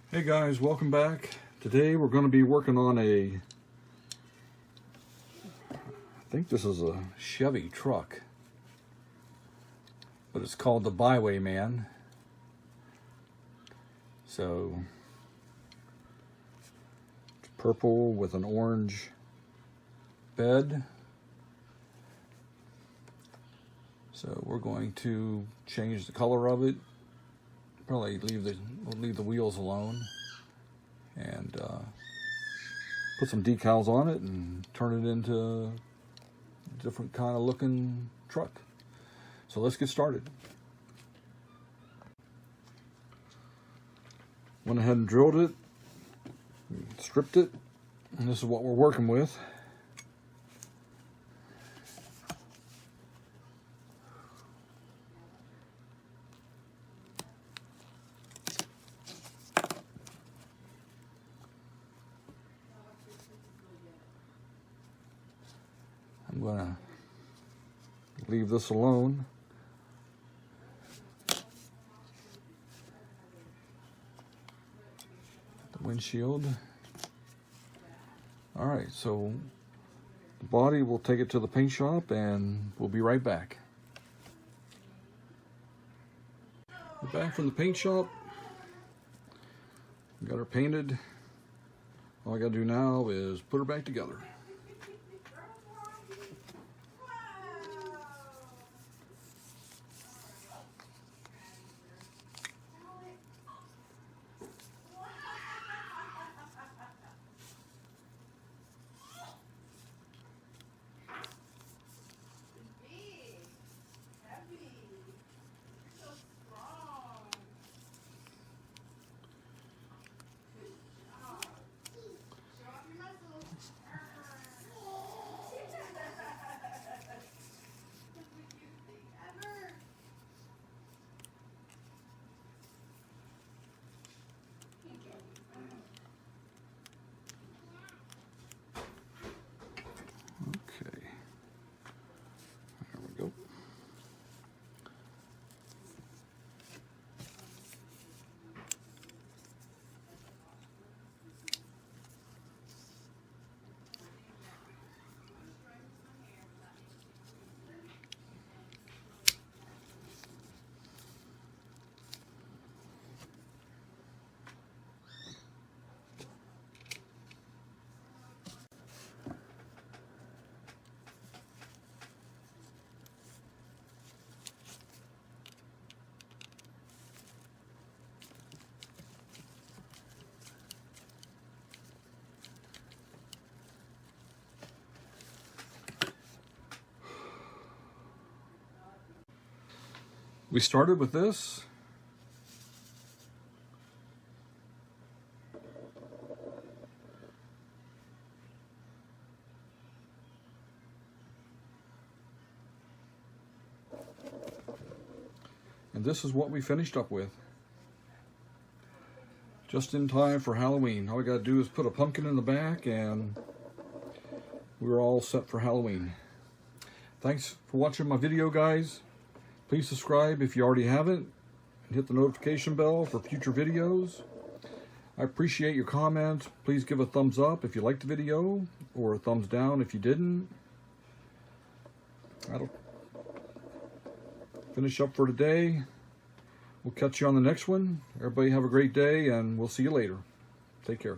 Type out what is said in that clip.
Hey guys, welcome back. Today we're going to be working on I think this is a Chevy truck, but it's called the Bywayman. So it's purple with an orange bed. So we're going to change the color of it. Probably leave the wheels alone and put some decals on it and turn it into a different kind of looking truck. So let's get started. Went ahead and drilled it, stripped it, and this is what we're working with. I'm going to leave this alone. The windshield. All right, so the body, we'll take it to the paint shop and we'll be right back. We're back from the paint shop. We got her painted. All I got to do now is put her back together. We started with this. And this is what we finished up with. Just in time for Halloween. All we gotta do is put a pumpkin in the back and we're all set for Halloween. Thanks for watching my video, guys. Please subscribe if you already haven't, and hit the notification bell for future videos. I appreciate your comments. Please give a thumbs up if you liked the video, or a thumbs down if you didn't. That'll finish up for today. We'll catch you on the next one. Everybody have a great day, and we'll see you later. Take care.